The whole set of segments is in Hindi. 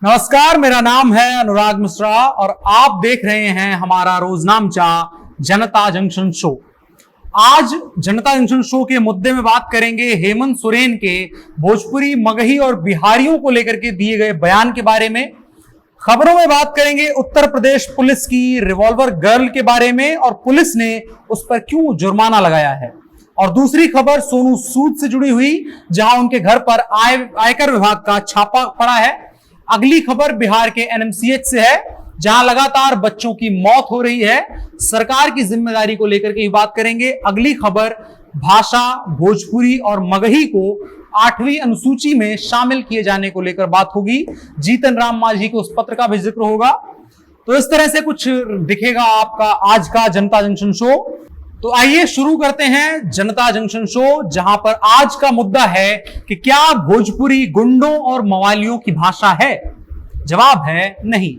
नमस्कार, मेरा नाम है अनुराग मिश्रा और आप देख रहे हैं हमारा रोजनामचा जनता जंक्शन शो। आज जनता जंक्शन शो के मुद्दे में बात करेंगे हेमंत सोरेन के भोजपुरी, मगही और बिहारियों को लेकर के दिए गए बयान के बारे में। खबरों में बात करेंगे उत्तर प्रदेश पुलिस की रिवॉल्वर गर्ल के बारे में और पुलिस ने उस पर क्यों जुर्माना लगाया है। और दूसरी खबर सोनू सूद से जुड़ी हुई, जहां उनके घर पर आयकर विभाग का छापा पड़ा है। अगली खबर बिहार के एनएमसीएच से है, जहां लगातार बच्चों की मौत हो रही है। सरकार की जिम्मेदारी को लेकर के बात करेंगे। अगली खबर भाषा, भोजपुरी और मगही को 8वीं अनुसूची में शामिल किए जाने को लेकर बात होगी। जीतन राम मांझी के उस पत्र का भी जिक्र होगा। तो इस तरह से कुछ दिखेगा आपका आज का जनता जंक्शन शो। तो आइए शुरू करते हैं जनता जंक्शन शो, जहां पर आज का मुद्दा है कि क्या भोजपुरी गुंडों और मवालियों की भाषा है। जवाब है नहीं।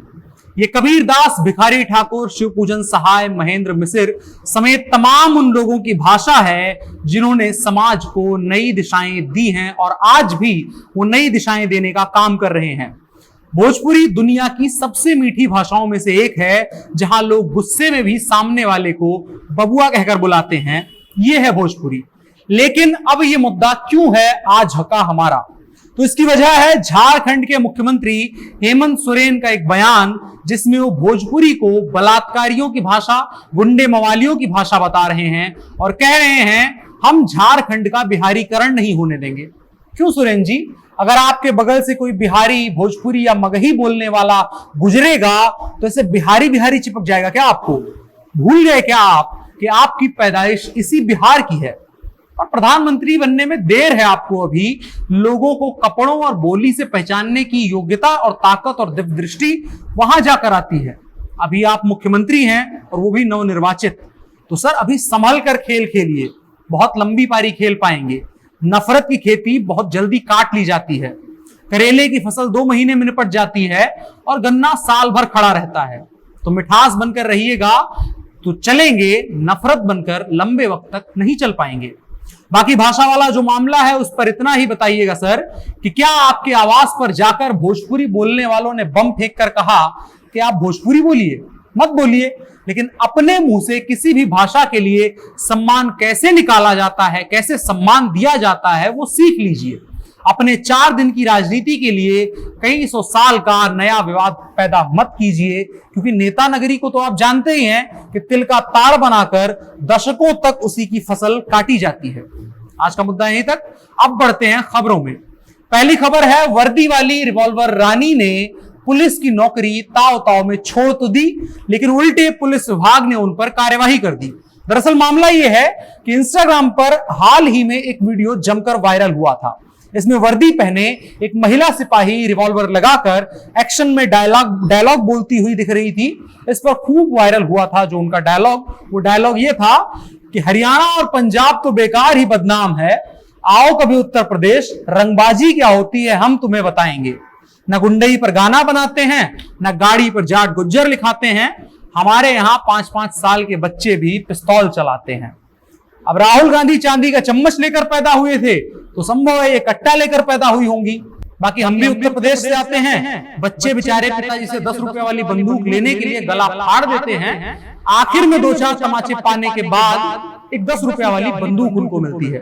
ये कबीर दास, भिखारी ठाकुर, शिवपूजन सहाय, महेंद्र मिसिर समेत तमाम उन लोगों की भाषा है जिन्होंने समाज को नई दिशाएं दी हैं और आज भी वो नई दिशाएं देने का काम कर रहे हैं। भोजपुरी दुनिया की सबसे मीठी भाषाओं में से एक है, जहां लोग गुस्से में भी सामने वाले को बबुआ कहकर बुलाते हैं। यह है भोजपुरी। लेकिन अब यह मुद्दा क्यों है आज का हमारा, तो इसकी वजह है झारखंड के मुख्यमंत्री हेमंत सोरेन का एक बयान, जिसमें वो भोजपुरी को बलात्कारियों की भाषा, गुंडे मवालियों की भाषा बता रहे हैं और कह रहे हैं हम झारखंड का बिहारीकरण नहीं होने देंगे। क्यों सोरेन जी? अगर आपके बगल से कोई बिहारी, भोजपुरी या मगही बोलने वाला गुजरेगा तो ऐसे बिहारी बिहारी चिपक जाएगा क्या आपको? भूल गए क्या आप कि आपकी पैदाइश इसी बिहार की है और प्रधानमंत्री बनने में देर है आपको। अभी लोगों को कपड़ों और बोली से पहचानने की योग्यता और ताकत और दिव्य दृष्टि वहां जाकर आती है। अभी आप मुख्यमंत्री हैं और वो भी नवनिर्वाचित। तो सर अभी संभल कर खेल खेलिए, बहुत लंबी पारी खेल पाएंगे। नफरत की खेती बहुत जल्दी काट ली जाती है। करेले की फसल 2 महीने में निपट जाती है और गन्ना साल भर खड़ा रहता है। तो मिठास बनकर रहिएगा तो चलेंगे, नफरत बनकर लंबे वक्त तक नहीं चल पाएंगे। बाकी भाषा वाला जो मामला है उस पर इतना ही बताइएगा सर कि क्या आपके आवास पर जाकर भोजपुरी बोलने वालों ने बम फेंक कर कहा कि आप भोजपुरी बोलिए? मत बोलिए, लेकिन अपने मुंह से किसी भी भाषा के लिए सम्मान कैसे निकाला जाता है, कैसे सम्मान दिया जाता है, वो सीख लीजिए। अपने 4 दिन की राजनीति के लिए कई 100 साल का नया विवाद पैदा मत कीजिए, क्योंकि नेता नगरी को तो आप जानते ही हैं कि तिल का ताड़ बनाकर दशकों तक उसी की फसल काटी जाती है। आज का मुद्दा यहीं तक। अब बढ़ते हैं खबरों में। पहली खबर है, वर्दी वाली रिवॉल्वर रानी ने पुलिस की नौकरी ताव ताव में छोड़ तो दी, लेकिन उल्टे पुलिस विभाग ने उन पर कार्यवाही कर दी। दरअसल मामला यह है कि इंस्टाग्राम पर हाल ही में एक वीडियो जमकर वायरल हुआ था। इसमें वर्दी पहने एक महिला सिपाही रिवॉल्वर लगाकर एक्शन में डायलॉग बोलती हुई दिख रही थी। इस पर खूब वायरल हुआ था जो उनका वो डायलॉग ये था कि हरियाणा और पंजाब तो बेकार ही बदनाम है, आओ कभी उत्तर प्रदेश, रंगबाजी क्या होती है हम तुम्हें बताएंगे। न गुंडई पर गाना बनाते हैं, न गाड़ी पर जाट गुज्जर लिखाते हैं, हमारे यहां 5-5 साल के बच्चे भी पिस्तौल चलाते हैं। अब राहुल गांधी चांदी का चम्मच लेकर पैदा हुए थे तो संभव है ये कट्टा लेकर पैदा हुई होंगी। बाकी हम भी उत्तर प्रदेश से आते हैं। बच्चे बेचारे पिताजी से 10 रुपए वाली बंदूक लेने के लिए गला फाड़ देते हैं। आखिर में 2-4 तमाचे पाने के बाद एक 10 रुपए वाली बंदूक उनको मिलती है।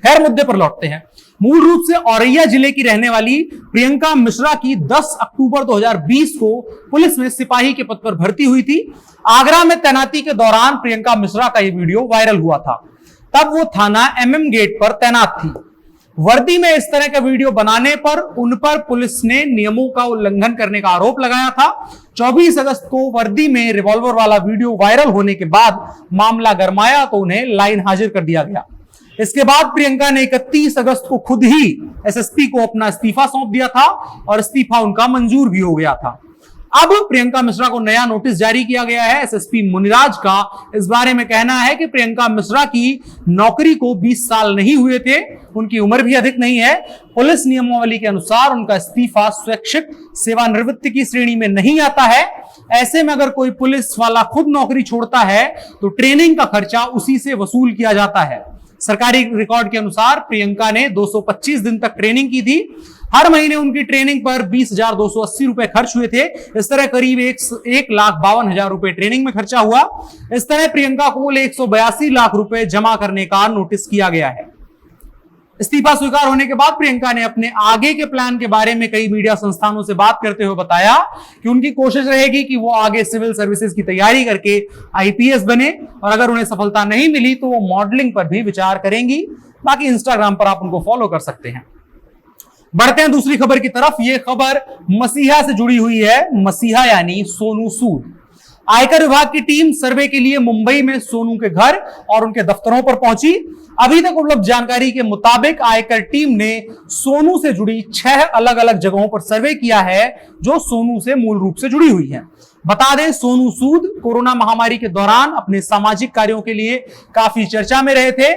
खैर, मुद्दे पर लौटते हैं। मूल रूप से औरैया जिले की रहने वाली प्रियंका मिश्रा की 10 अक्टूबर 2020 को पुलिस में सिपाही के पद पर भर्ती हुई थी। आगरा में तैनाती के दौरान प्रियंका मिश्रा का यह वीडियो वायरल हुआ था। तब वो थाना MM गेट पर तैनात थी। वर्दी में इस तरह का वीडियो बनाने पर उन पर पुलिस ने नियमों का उल्लंघन करने का आरोप लगाया था। 24 अगस्त को वर्दी में रिवॉल्वर वाला वीडियो वायरल होने के बाद मामला गरमाया तो उन्हें लाइन हाजिर कर दिया गया। इसके बाद प्रियंका ने 31 अगस्त को खुद ही SSP को अपना इस्तीफा सौंप दिया था और इस्तीफा उनका मंजूर भी हो गया था। अब प्रियंका मिश्रा को नया नोटिस जारी किया गया है। SSP मुनिराज का इस बारे में कहना है कि प्रियंका मिश्रा की नौकरी को 20 साल नहीं हुए थे, उनकी उम्र भी अधिक नहीं है। पुलिस नियमावली के अनुसार उनका इस्तीफा स्वैच्छिक सेवानिवृत्ति की श्रेणी में नहीं आता है। ऐसे में अगर कोई पुलिस वाला खुद नौकरी छोड़ता है तो ट्रेनिंग का खर्चा उसी से वसूल किया जाता है। सरकारी रिकॉर्ड के अनुसार प्रियंका ने 225 दिन तक ट्रेनिंग की थी। हर महीने उनकी ट्रेनिंग पर 20,280 रुपए खर्च हुए थे। इस तरह करीब 1,52,000 रुपए ट्रेनिंग में खर्चा हुआ। इस तरह प्रियंका को 182 लाख रुपए जमा करने का नोटिस किया गया है। इस्तीफा स्वीकार होने के बाद प्रियंका ने अपने आगे के प्लान के बारे में कई मीडिया संस्थानों से बात करते हुए बताया कि उनकी कोशिश रहेगी कि वो आगे सिविल सर्विसेज की तैयारी करके आईपीएस बने, और अगर उन्हें सफलता नहीं मिली तो वो मॉडलिंग पर भी विचार करेंगी। बाकी इंस्टाग्राम पर आप उनको फॉलो कर सकते हैं। बढ़ते हैं दूसरी खबर की तरफ। यह खबर मसीहा से जुड़ी हुई है। मसीहा यानी सोनू सूद। आयकर विभाग की टीम सर्वे के लिए मुंबई में सोनू के घर और उनके दफ्तरों पर पहुंची। अभी तक उपलब्ध जानकारी के मुताबिक आयकर टीम ने सोनू से जुड़ी 6 अलग अलग जगहों पर सर्वे किया है जो सोनू से मूल रूप से जुड़ी हुई है। बता दें, सोनू सूद कोरोना महामारी के दौरान अपने सामाजिक कार्यों के लिए काफी चर्चा में रहे थे।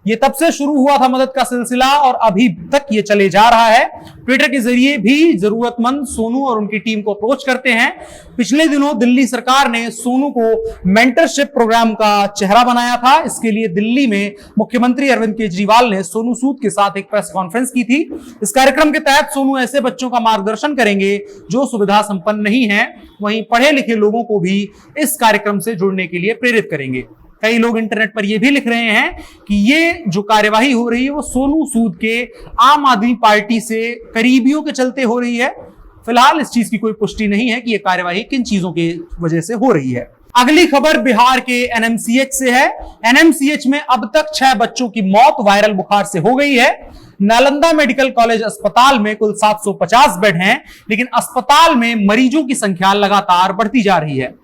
ये तब से शुरू हुआ था मदद का सिलसिला और अभी तक ये चले जा रहा है। ट्विटर के जरिए भी जरूरतमंद सोनू और उनकी टीम को अप्रोच करते हैं। पिछले दिनों दिल्ली सरकार ने सोनू को मेंटरशिप प्रोग्राम का चेहरा बनाया था। इसके लिए दिल्ली में मुख्यमंत्री अरविंद केजरीवाल ने सोनू सूद के साथ एक प्रेस कॉन्फ्रेंस की थी। इस कार्यक्रम के तहत सोनू ऐसे बच्चों का मार्गदर्शन करेंगे जो सुविधा संपन्न नहीं है। वहीं पढ़े लिखे लोगों को भी इस कार्यक्रम से जुड़ने के लिए प्रेरित करेंगे। कई लोग इंटरनेट पर यह भी लिख रहे हैं कि ये जो कार्यवाही हो रही है वो सोनू सूद के आम आदमी पार्टी से करीबियों के चलते हो रही है। फिलहाल इस चीज की कोई पुष्टि नहीं है कि यह कार्यवाही किन चीजों की वजह से हो रही है। अगली खबर बिहार के एनएमसीएच से है। एनएमसीएच में अब तक 6 बच्चों की मौत वायरल बुखार से हो गई है। नालंदा मेडिकल कॉलेज अस्पताल में कुल 750 बेड हैं, लेकिन अस्पताल में मरीजों की संख्या लगातार बढ़ती जा रही है।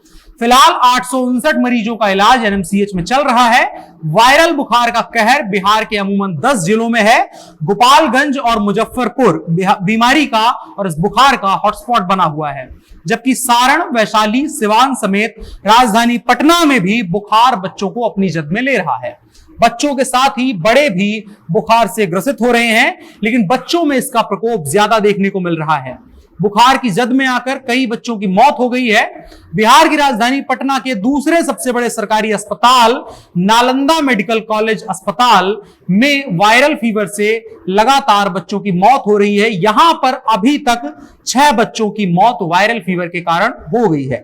फिलहाल 859 मरीजों का इलाज एनएमसीएच में चल रहा है। वायरल बुखार का कहर बिहार के अमूमन 10 जिलों में है। गोपालगंज और मुजफ्फरपुर बीमारी का और इस बुखार का हॉटस्पॉट बना हुआ है, जबकि सारण, वैशाली, सिवान समेत राजधानी पटना में भी बुखार बच्चों को अपनी जद में ले रहा है। बच्चों के साथ ही बड़े भी बुखार से ग्रसित हो रहे हैं, लेकिन बच्चों में इसका प्रकोप ज्यादा देखने को मिल रहा है। बुखार की जद में आकर कई बच्चों की मौत हो गई है। बिहार की राजधानी पटना के दूसरे सबसे बड़े सरकारी अस्पताल नालंदा मेडिकल कॉलेज अस्पताल में वायरल फीवर से लगातार बच्चों की मौत हो रही है। यहां पर अभी तक 6 बच्चों की मौत वायरल फीवर के कारण हो गई है।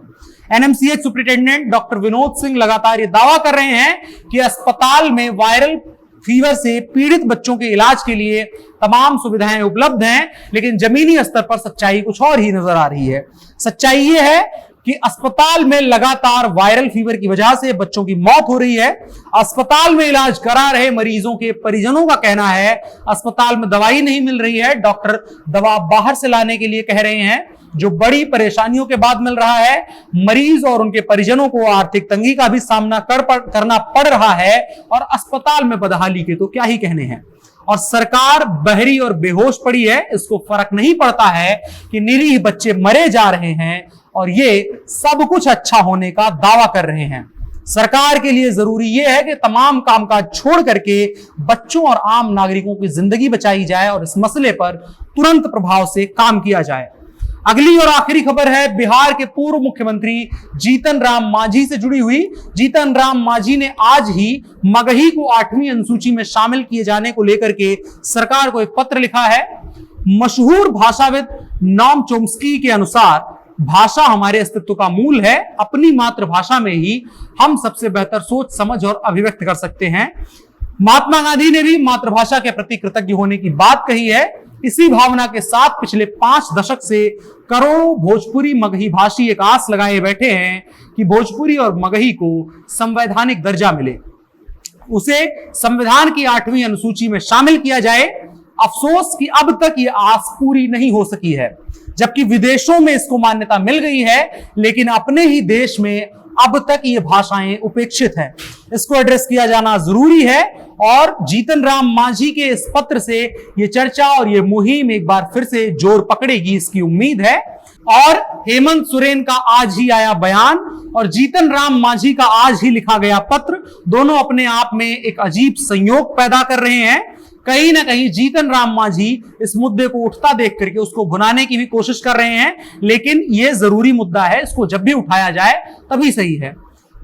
NMCH superintendent doctor Vinod Singh लगातार ये दावा कर रहे हैं कि अस्पताल में वायरल फीवर से पीड़ित बच्चों के इलाज के लिए तमाम सुविधाएं उपलब्ध हैं, लेकिन जमीनी स्तर पर सच्चाई कुछ और ही नजर आ रही है। सच्चाई यह है कि अस्पताल में लगातार वायरल फीवर की वजह से बच्चों की मौत हो रही है। अस्पताल में इलाज करा रहे मरीजों के परिजनों का कहना है अस्पताल में दवाई नहीं मिल रही है, डॉक्टर दवा बाहर से लाने के लिए कह रहे हैं, जो बड़ी परेशानियों के बाद मिल रहा है। मरीज और उनके परिजनों को आर्थिक तंगी का भी सामना करना पड़ रहा है, और अस्पताल में बदहाली के तो क्या ही कहने हैं। और सरकार बहरी और बेहोश पड़ी है। इसको फर्क नहीं पड़ता है कि निरीह बच्चे मरे जा रहे हैं और ये सब कुछ अच्छा होने का दावा कर रहे हैं। सरकार के लिए जरूरी यह है कि तमाम कामकाज छोड़ करके बच्चों और आम नागरिकों की जिंदगी बचाई जाए और इस मसले पर तुरंत प्रभाव से काम किया जाए। अगली और आखिरी खबर है बिहार के पूर्व मुख्यमंत्री जीतन राम मांझी से जुड़ी हुई। जीतन राम मांझी ने आज ही मगही को 8वीं अनुसूची में शामिल किए जाने को लेकर के सरकार को एक पत्र लिखा है। मशहूर भाषाविद नोम चोम्स्की के अनुसार भाषा हमारे अस्तित्व का मूल है। अपनी मातृभाषा में ही हम सबसे बेहतर सोच, समझ और अभिव्यक्त कर सकते हैं। महात्मा गांधी ने भी मातृभाषा के प्रति कृतज्ञ होने की बात कही है। इसी भावना के साथ पिछले 5 दशक से करोड़ों भोजपुरी मगही भाषी एक आस लगाए बैठे हैं कि भोजपुरी और मगही को संवैधानिक दर्जा मिले, उसे संविधान की 8वीं अनुसूची में शामिल किया जाए। अफसोस कि अब तक ये आस पूरी नहीं हो सकी है, जबकि विदेशों में इसको मान्यता मिल गई है, लेकिन अपने ही देश में अब तक ये भाषाएं उपेक्षित हैं। इसको एड्रेस किया जाना जरूरी है और जीतन राम मांझी के इस पत्र से ये चर्चा और ये मुहिम एक बार फिर से जोर पकड़ेगी, इसकी उम्मीद है। और हेमंत सोरेन का आज ही आया बयान और जीतन राम मांझी का आज ही लिखा गया पत्र, दोनों अपने आप में एक अजीब संयोग पैदा कर रहे हैं। कहीं ना कहीं जीतन राम मांझी इस मुद्दे को उठता देख करके उसको भुनाने की भी कोशिश कर रहे हैं, लेकिन यह जरूरी मुद्दा है, इसको जब भी उठाया जाए तभी सही है।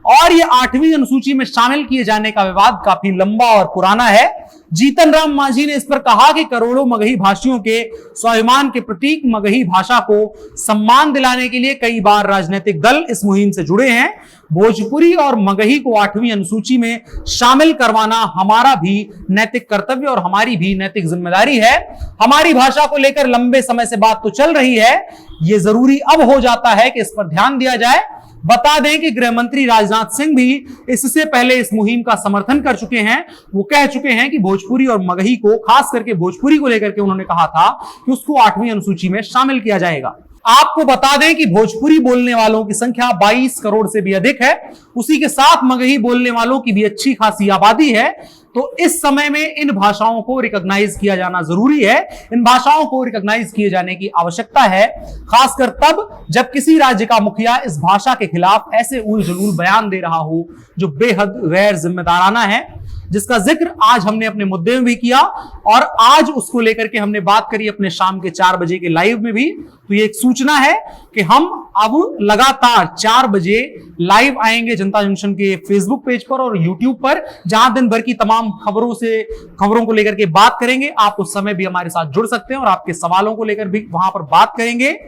और ये 8वीं अनुसूची में शामिल किए जाने का विवाद काफी लंबा और पुराना है। जीतन राम मांझी ने इस पर कहा कि करोड़ों मगही भाषियों के स्वाभिमान के प्रतीक मगही भाषा को सम्मान दिलाने के लिए कई बार राजनीतिक दल इस मुहिम से जुड़े हैं। भोजपुरी और मगही को 8वीं अनुसूची में शामिल करवाना हमारा भी नैतिक कर्तव्य और हमारी भी नैतिक जिम्मेदारी है। हमारी भाषा को लेकर लंबे समय से बात तो चल रही है, यह जरूरी अब हो जाता है कि इस पर ध्यान दिया जाए। बता दें कि गृह मंत्री राजनाथ सिंह भी इससे पहले इस मुहिम का समर्थन कर चुके हैं। वो कह चुके हैं कि भोजपुरी और मगही को, खास करके भोजपुरी को लेकर के उन्होंने कहा था कि उसको 8वीं अनुसूची में शामिल किया जाएगा। आपको बता दें कि भोजपुरी बोलने वालों की संख्या 22 करोड़ से भी अधिक है। उसी के साथ मगही बोलने वालों की भी अच्छी खासी आबादी है। तो इस समय में इन भाषाओं को रिकॉग्नाइज किया जाना जरूरी है। इन भाषाओं को रिकॉग्नाइज किए जाने की आवश्यकता है, खासकर तब जब किसी राज्य का मुखिया इस भाषा के खिलाफ ऐसे उल जलूल बयान दे रहा हो जो बेहद गैर जिम्मेदाराना है, जिसका जिक्र आज हमने अपने मुद्दे में भी किया और आज उसको लेकर के हमने बात करी अपने शाम के 4 बजे के लाइव में भी। तो ये एक सूचना है कि हम अब लगातार 4 बजे लाइव आएंगे जनता जंक्शन के फेसबुक पेज पर और यूट्यूब पर, जहां दिन भर की तमाम खबरों को लेकर के बात करेंगे। आप उस समय भी हमारे साथ जुड़ सकते हैं और आपके सवालों को लेकर भी वहां पर बात करेंगे।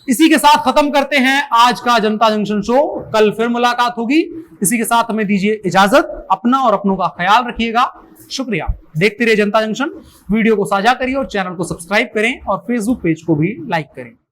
इसी के साथ खत्म करते हैं आज का जनता जंक्शन शो। कल फिर मुलाकात होगी। इसी के साथ हमें दीजिए इजाजत। अपना और अपनों का ख्याल रखिएगा। शुक्रिया। देखते रहिए जनता जंक्शन। वीडियो को साझा करिए और चैनल को सब्सक्राइब करें और फेसबुक पेज को भी लाइक करें।